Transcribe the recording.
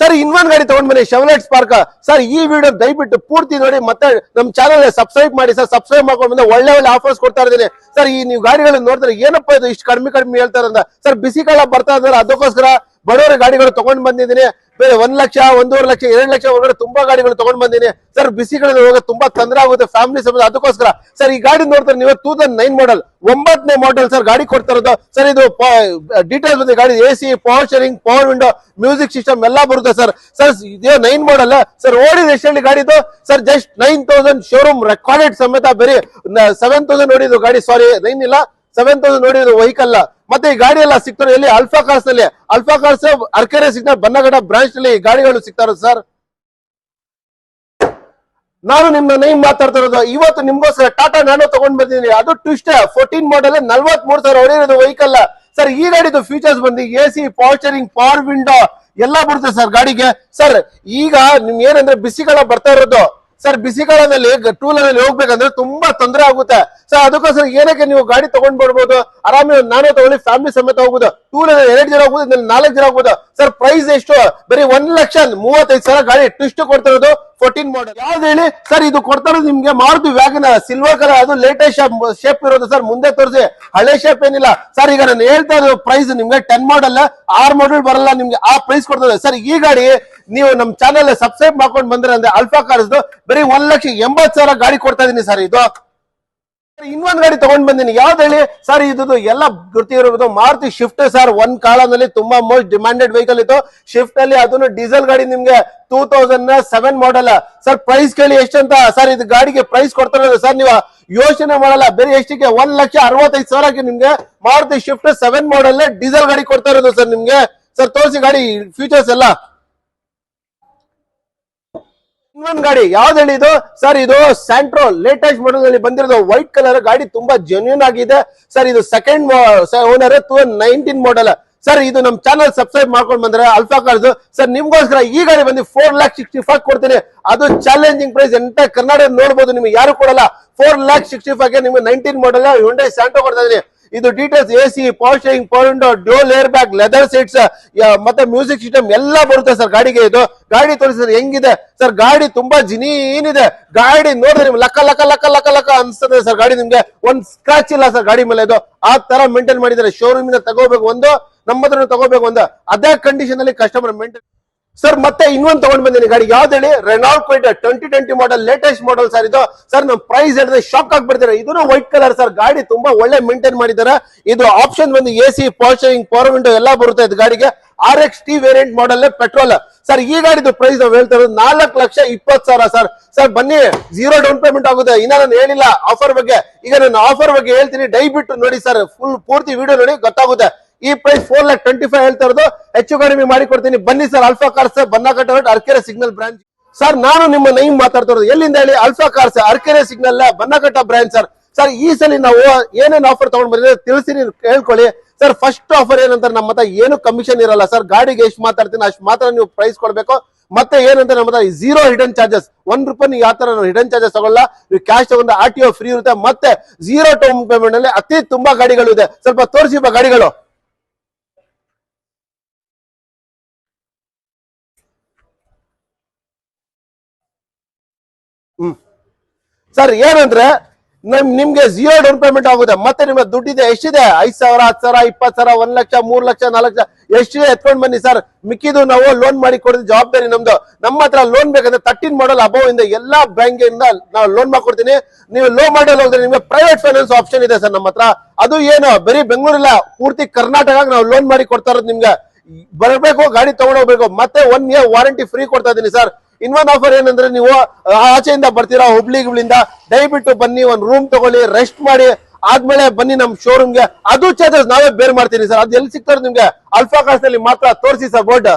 Sir ಇನ್ನೊಂದು ಗಾಡಿ ತಗೊಂಡ್ ಬನ್ನಿ, ಶೆವ್ಲೆಟ್ ಸ್ಪಾರ್ಕ್. ಸರ್ ಈ ವಿಡಿಯೋ ದಯವಿಟ್ಟು ಪೂರ್ತಿ ನೋಡಿ, ಮತ್ತೆ ನಮ್ ಚಾನಲ್ ಸಬ್ಸ್ಕ್ರೈಬ್ ಮಾಡಿ ಸರ್. ಸಬ್ಸ್ಕ್ರೈಬ್ ಮಾಡ್ಕೊಂಡು ಬಂದ್ರೆ ಒಳ್ಳೆ ಒಳ್ಳೆ ಆಫರ್ಸ್ ಕೊಡ್ತಾ ಇದ್ದೀನಿ ಸರ್. ಈ ನೀವು ಗಾಡಿಗಳನ್ನ ನೋಡ್ತಾರೆ ಏನಪ್ಪಾ ಇದು ಇಷ್ಟು ಕಡಿಮೆ ಹೇಳ್ತಾರೆ ಅಂತ ಸರ್. ಬಿಸಿ ಕಾಲ ಬರ್ತಾ ಇದ್ದಾರೆ, ಅದಕ್ಕೋಸ್ಕರ ಬಡವರ ಗಾಡಿಗಳು ತಗೊಂಡ್ ಬಂದಿದ್ದೀನಿ. ಬೇರೆ 1 ಲಕ್ಷ 1.5 ಲಕ್ಷ 2 ಲಕ್ಷ ಒಳಗಡೆ ತುಂಬಾ ಗಾಡಿಗಳು ತಗೊಂಡ್ ಬಂದಿನಿ ಸರ್. ಬಿಸಿಗಳಲ್ಲಿ ಹೋಗೋದು ತುಂಬಾ ತೊಂದರೆ ಆಗುತ್ತೆ ಫ್ಯಾಮಿಲಿ ಸಮೇತ, ಅದಕ್ಕೋಸ್ಕರ ಸರ್ ಈ ಗಾಡಿ ನೋಡ್ತಾರೆ ನೀವು. 2009 ಮಾಡಲ್ 9ನೇ ಮಾಡೆಲ್ ಸರ್ ಗಾಡಿ ಕೊಡ್ತಾ ಇರೋದು ಸರ್. ಇದು ಡೀಟೇಲ್ಸ್ ಬಂದಿದೆ ಗಾಡಿ, AC, power sharing, power window, music system ಎಲ್ಲ ಬರುತ್ತೆ ಸರ್. ಸರ್ ಇದೇ 9 ಮಾಡಲ್ ಸರ್. ಓಡಿದ ಎಷ್ಟು ಹೇಳಿ ಗಾಡಿದು ಸರ್? ಜಸ್ಟ್ 9000 ಶೋರೂಮ್ ರೆಕಾರ್ಡೆಡ್ ಸಮೇತ. ಬೇರೆ 7000 ನೋಡಿದ್ದು ಗಾಡಿ, ಸಾರಿ 9 ಇಲ್ಲ 7000 ನೋಡಿದ್ರು ವೆಹಿಕಲ್. ಮತ್ತೆ ಈ ಗಾಡಿ ಎಲ್ಲ ಸಿಗ್ತಾರೆ ಎಲ್ಲಿ? ಅಲ್ಫಾ ಕಾರ್ಸ್ ನಲ್ಲಿ. ಅಲ್ಫಾ ಕಾರ್ಸ್ ಅರ್ಕೆರೆ ಸಿಗ್ತಾರೆ, ಬನ್ನಗಡ ಬ್ರಾಂಚ್ ನಲ್ಲಿ ಗಾಡಿಗಳು ಸಿಗ್ತಾರೆ ಸರ್. ನಾನು ನಿಮ್ಮ ನೈಮ್ ಮಾತಾಡ್ತಾ ಇರೋದು. ಇವತ್ತು ನಿಮ್ಗೋಸ್ಕರ ಟಾಟಾ ನ್ಯಾನೋ ತಗೊಂಡ್ ಬಂದಿದ್ದೀನಿ. ಅದು ಟ್ವಿಸ್ಟ್ 14 ಮಾಡಲ್ 43,000 ಹೊಡೆಯೋದು ವೆಹಿಕಲ್ ಸರ್. ಈ ಗಾಡಿದು ಫೀಚರ್ಸ್ ಬಂದು AC, power steering, power window ಎಲ್ಲ ಬರುತ್ತೆ ಸರ್ ಗಾಡಿಗೆ ಸರ್. ಈಗ ನಿಮ್ ಏನಂದ್ರೆ ಬಿಸಿಗಾಲ ಬರ್ತಾ ಇರೋದು ಸರ್. ಬಿಸಿಗಾಲದಲ್ಲಿ ಟೂ ವೀಲರ್ ಹೋಗ್ಬೇಕಂದ್ರೆ ತುಂಬಾ ತೊಂದರೆ ಆಗುತ್ತೆ ಸರ್. ಅದಕ್ಕೋಸ್ಕರ ಏನಕ್ಕೆ ನೀವು ಗಾಡಿ ತಗೊಂಡ್ ಬರ್ಬೋದು, ಆರಾಮಿ ನಾನೇ ತಗೊಳ್ಳಿ, ಫ್ಯಾಮಿಲಿ ಸಮೇತ ಹೋಗ್ಬೋದು. ಟೂ ವೀಲರ್ 2 ಜನ ಹೋಗ್ಬೋದು, 4 ಜನ ಹೋಗ್ಬೋದು ಸರ್. ಪ್ರೈಸ್ ಎಷ್ಟು? ಬರೀ 1,35,000 ಗಾಡಿ ಟ್ವಿಸ್ಟ್ ಕೊಡ್ತಿರೋದು 14 ಮಾಡಲ್. ಯಾವ್ದು ಹೇಳಿ ಸರ್? ಇದು ಕೊಡ್ತಾ ಇರೋದು ನಿಮ್ಗೆ ಮಾರುತಿ ವ್ಯಾಗನರ್ ಸಿಲ್ವರ್ ಕಲರ್, ಅದು ಲೇಟೆಸ್ಟ್ ಶೇಪ್ ಇರೋದು ಸರ್. ಮುಂದೆ ತೋರಿಸಿ, ಹಳೆ ಶೇಪ್ ಏನಿಲ್ಲ ಸರ್. ಈಗ ನಾನು ಹೇಳ್ತಾ ಇರೋ ಪ್ರೈಸ್ ನಿಮ್ಗೆ 10 ಮಾಡಲ್ 6 ಮಾಡಲ್ ಬರಲ್ಲ, ನಿಮ್ಗೆ ಆ ಪ್ರೈಸ್ ಕೊಡ್ತದೆ ಸರ್. ಈ ಗಾಡಿ ನೀವು ನಮ್ ಚಾನಲ್ ಸಬ್ಸ್ಕ್ರೈಬ್ ಮಾಡ್ಕೊಂಡು ಬಂದ್ರೆ ಅಂದ್ರೆ ಅಲ್ಫಾ ಕಾರ್ಸ್ ಬರೀ 1,80,000 ಗಾಡಿ ಕೊಡ್ತಾ ಇದೀನಿ ಸರ್. ಇದು ಇನ್ನೊಂದು ಗಾಡಿ ತಗೊಂಡ್ ಬಂದಿನಿ. ಯಾವ್ದು ಹೇಳಿ ಸರ್? ಇದು ಎಲ್ಲ ಗೊತ್ತಿರೋದು ಮಾರುತಿ ಶಿಫ್ಟ್ ಸರ್. ಒಂದ್ ಕಾಲದಲ್ಲಿ ತುಂಬಾ ಮೋಸ್ಟ್ ಡಿಮ್ಯಾಂಡೆಡ್ ವೆಹಿಕಲ್ ಇತ್ತು ಶಿಫ್ಟ್ ಅಲ್ಲಿ. ಅದನ್ನು ಡೀಸೆಲ್ ಗಾಡಿ ನಿಮ್ಗೆ 2007 ಮಾಡಲ್ ಸರ್. ಪ್ರೈಸ್ ಕೇಳಿ ಎಷ್ಟಂತ ಸರ್? ಇದು ಗಾಡಿಗೆ ಪ್ರೈಸ್ ಕೊಡ್ತಾರೆ ಸರ್. ನೀವು ಯೋಚನೆ ಮಾಡಲ್ಲ, ಬೇರೆ ಎಷ್ಟಿಗೆ 1,65,000 ನಿಮ್ಗೆ ಮಾರುತಿ ಶಿಫ್ಟ್ 7 ಮಾಡಲ್ ಡೀಸೆಲ್ ಗಾಡಿ ಕೊಡ್ತಾ ಇರೋದು ಸರ್ ನಿಮ್ಗೆ ಸರ್. ತೋರಿಸಿ ಗಾಡಿ ಫ್ಯೂಚರ್ಸ್ ಎಲ್ಲ. ಇನ್ನೊಂದು ಗಾಡಿ ಯಾವ್ದು ಹೇಳಿ ಇದು ಸರ್? ಇದು ಸ್ಯಾಂಟ್ರೋ ಲೇಟೆಸ್ಟ್ ಮಾಡಲ್ ನಲ್ಲಿ ಬಂದಿರೋದು ವೈಟ್ ಕಲರ್ ಗಾಡಿ, ತುಂಬಾ ಜೆನ್ಯೂನ್ ಆಗಿದೆ ಸರ್. ಇದು ಸೆಕೆಂಡ್ ಓನರ್ 2019 ಮಾಡಲ್ ಸರ್. ಇದು ನಮ್ ಚಾನಲ್ ಸಬ್ಸ್ಕ್ರೈಬ್ ಮಾಡ್ಕೊಂಡು ಬಂದ್ರೆ ಅಲ್ಫಾ ಕಾರ್ಸ್ ಸರ್ ನಿಮ್ಗೋಸ್ಕರ ಈ ಗಾಡಿ ಬಂದು 4,65,000 ಕೊಡ್ತೀನಿ. ಅದು ಚಾಲೆಂಜಿಂಗ್ ಪ್ರೈಸ್ ಎಂತ ಕರ್ನಾಟಕ ನೋಡಬಹುದು, ನಿಮ್ಗೆ ಯಾರು ಕೊಡಲ್ಲ. 4,65,000 ನಿಮ್ಗೆ 19 ಮಾಡಲ್ ಹ್ಯುಂಡೈ ಸ್ಯಾಂಟ್ರೋ ಕೊಡ್ತಾ ಇದೀನಿ. ಇದು details AC, power steering, power window, dual air bag, leather seats ಮತ್ತೆ ಮ್ಯೂಸಿಕ್ ಸಿಸ್ಟಮ್ ಎಲ್ಲ ಬರುತ್ತೆ ಸರ್ ಗಾಡಿಗೆ. ಇದು ಗಾಡಿ ತೋರಿಸಿದ್ರೆ ಹೆಂಗಿದೆ ಸರ್? ಗಾಡಿ ತುಂಬಾ ಜಿನೀನ್ ಇದೆ ಗಾಡಿ. ನೋಡಿದ್ರೆ ನಿಮ್ಗೆ ಲಕ್ಕ ಲಕ್ಕ ಲಕ್ಕ ಲಕ್ಕ ಲಕ್ಕ ಅನ್ಸ್ತದೆ ಸರ್. ಗಾಡಿ ನಿಮ್ಗೆ ಒಂದ್ ಸ್ಕ್ರಾಚ್ ಇಲ್ಲ ಸರ್ ಗಾಡಿ ಮೇಲೆ. ಇದು ಆ ತರ ಮೇಂಟೈನ್ ಮಾಡಿದ್ದಾರೆ. ಶೋರೂಮ್ ಇಂದ ತಗೋಬೇಕು ಒಂದು, ನಮ್ಮ ಹತ್ರ ತಗೋಬೇಕು ಒಂದು, ಅದೇ ಕಂಡೀಷನ್ ಅಲ್ಲಿ ಕಸ್ಟಮರ್ ಮೇಂಟೈನ್ ಸರ್. ಮತ್ತೆ ಇನ್ನೊಂದು ತಗೊಂಡ್ ಬಂದಿನಿ ಗಾಡಿ. ಯಾವ್ದು ಹೇಳಿ? ರೆನಾಲ್ಟ್ ಕ್ವಿಡ್ 2020 ಮಾಡಲ್ ಲೇಟೆಸ್ಟ್ ಮಾಡಲ್ ಸರ್. ಇದು ಸರ್ ನಮ್ ಪ್ರೈಸ್ ಹೇಳಿದ್ರೆ ಶಾಕ್ ಆಗ್ಬಿಡ್ತಾರೆ. ಇದನ್ನು ವೈಟ್ ಕಲರ್ ಸರ್. ಗಾಡಿ ತುಂಬಾ ಒಳ್ಳೆ ಮೇಂಟೈನ್ ಮಾಡಿದ್ದಾರೆ. ಇದು ಆಪ್ಷನ್ ಬಂದು AC, power steering, power window ಎಲ್ಲ ಬರುತ್ತೆ ಇದು ಗಾಡಿಗೆ. RXT ವೇರಿಯಂಟ್ ಮಾಡಲ್ ಪೆಟ್ರೋಲ್ ಸರ್. ಈ ಗಾಡಿದು ಪ್ರೈಸ್ ನಾವು ಹೇಳ್ತಾ ಇರೋದು 4,20,000 ಸರ್. ಸರ್ ಬನ್ನಿ, 0 ಡೌನ್ ಪೇಮೆಂಟ್ ಆಗುತ್ತೆ. ಇನ್ನ ನಾನು ಹೇಳಿಲ್ಲ ಆಫರ್ ಬಗ್ಗೆ. ಈಗ ನಾನು ಆಫರ್ ಬಗ್ಗೆ ಹೇಳ್ತೀನಿ, ದಯವಿಟ್ಟು ನೋಡಿ ಸರ್. ಪೂರ್ತಿ ವಿಡಿಯೋ ನೋಡಿ ಗೊತ್ತಾಗುತ್ತೆ. ಈ ಪ್ರೈಸ್ 4,25,000 ಹೇಳ್ತಾ ಇರೋದು. ಹೆಚ್ಚು ಕಡಿಮೆ ಮಾಡಿ ಕೊಡ್ತೀನಿ. ಬನ್ನಿ sir. Alpha Cars Bannakatta Arekere signal branch sir. ನಾನು ನಿಮ್ಮ ನೈಮ್ ಮಾತಾಡ್ತಾ ಇರೋದು ಎಲ್ಲಿಂದ ಹೇಳಿ? Alpha Cars Arekere signal Bannakatta branch sir. Sir ಈ ಸಲ ನಾವು ಏನೇನು ಆಫರ್ ತಗೊಂಡ್ ಬಂದಿದ್ರೆ ತಿಳಿಸಿ, ಹೇಳ್ಕೊಳ್ಳಿ ಸರ್. ಫಸ್ಟ್ ಆಫರ್ ಏನಂತ, ನಮ್ಮ ಹತ್ರ ಏನು ಕಮಿಷನ್ ಇರಲ್ಲ ಸರ್. ಗಾಡಿಗೆ ಎಷ್ಟು ಮಾತಾಡ್ತೀನಿ ಅಷ್ಟು ಮಾತ್ರ ನೀವು ಪ್ರೈಸ್ ಕೊಡ್ಬೇಕು. ಮತ್ತೆ ಏನಂತ ನಮ್ಮ ಹತ್ರ 0 ಹಿಡನ್ ಚಾರ್ಜಸ್, ₹1 ನೀವು ಯಾವ ತರ ಹಿಡನ್ ಚಾರ್ಜಸ್ ತಗೊಳ್ಳ. ನೀವು ಕ್ಯಾಶ್ ತಗೊಂಡ್ರೆ RTO ಫ್ರೀ ಇರುತ್ತೆ. ಮತ್ತೆ 0 ಡೌನ್ ಪೇಮೆಂಟ್ ಅಲ್ಲಿ ಅತಿ ತುಂಬಾ ಗಾಡಿಗಳು ಇದೆ. ಸ್ವಲ್ಪ ತೋರಿಸಿ ಗಾಡಿಗಳು. ಸರ್ ಏನಂದ್ರೆ ನಿಮ್ಗೆ 0 ಡೌನ್ ಪೇಮೆಂಟ್ ಆಗುತ್ತೆ. ಮತ್ತೆ ನಿಮ್ಮ ದುಡ್ಡಿದೆ ಎಷ್ಟಿದೆ? 5,000, 10,000, 20,000, 1 ಲಕ್ಷ, 3 ಲಕ್ಷ, 4 ಲಕ್ಷ ಎಷ್ಟಿದೆ ಎತ್ಕೊಂಡ್ ಬನ್ನಿ ಸರ್. ಮಿಕ್ಕಿದು ನಾವು ಲೋನ್ ಮಾಡಿ ಕೊಡೋದು ಜವಾಬ್ದಾರಿ ನಮ್ದು. ನಮ್ಮ ಹತ್ರ ಲೋನ್ ಬೇಕಂದ್ರೆ 13 ಮಾಡಲ್ ಅಬೌವ್ ಇಂದ ಎಲ್ಲಾ ಬ್ಯಾಂಕ್ ಇಂದ ನಾವು ಲೋನ್ ಮಾಡ್ಕೊಡ್ತೀನಿ. ನೀವು ಲೋ ಮಾಡಲ್ ಹೋದ್ರೆ ನಿಮ್ಗೆ ಪ್ರೈವೇಟ್ ಫೈನಾನ್ಸ್ ಆಪ್ಷನ್ ಇದೆ ಸರ್ ನಮ್ಮ ಹತ್ರ. ಅದು ಏನು ಬರೀ ಬೆಂಗಳೂರಿಲ್ಲ, ಪೂರ್ತಿ ಕರ್ನಾಟಕ ನಾವು ಲೋನ್ ಮಾಡಿ ಕೊಡ್ತಾ ಇರೋದು. ನಿಮ್ಗೆ ಬರಬೇಕು, ಗಾಡಿ ತಗೊಂಡೋಗ್ಬೇಕು. ಮತ್ತೆ 1 ಇಯರ್ ವಾರಂಟಿ ಫ್ರೀ ಕೊಡ್ತಾ ಇದೀನಿ ಸರ್. ಇನ್ನೊಂದು ಆಫರ್ ಏನಂದ್ರೆ, ನೀವು ಆಚೆಯಿಂದ ಬರ್ತೀರಾ ಹುಬ್ಳಿಗಳಿಂದ, ದಯವಿಟ್ಟು ಬನ್ನಿ, ಒಂದ್ ರೂಮ್ ತಗೊಳ್ಳಿ, ರೆಸ್ಟ್ ಮಾಡಿ, ಆದ್ಮೇಲೆ ಬನ್ನಿ ನಮ್ ಶೋರೂಮ್ಗೆ. ಅದು ಚಾರ್ಜಸ್ ನಾವೇ ಬೇರ್ ಮಾಡ್ತೀನಿ ಸರ್. ಅದು ಎಲ್ಲಿ ಸಿಗ್ತಾರೆ ನಿಮ್ಗೆ? ಅಲ್ಫಾ ಕಾರ್ಸ್ ನಲ್ಲಿ ಮಾತ್ರ. ತೋರಿಸಿ ಸರ್ ಬೋರ್ಡ್.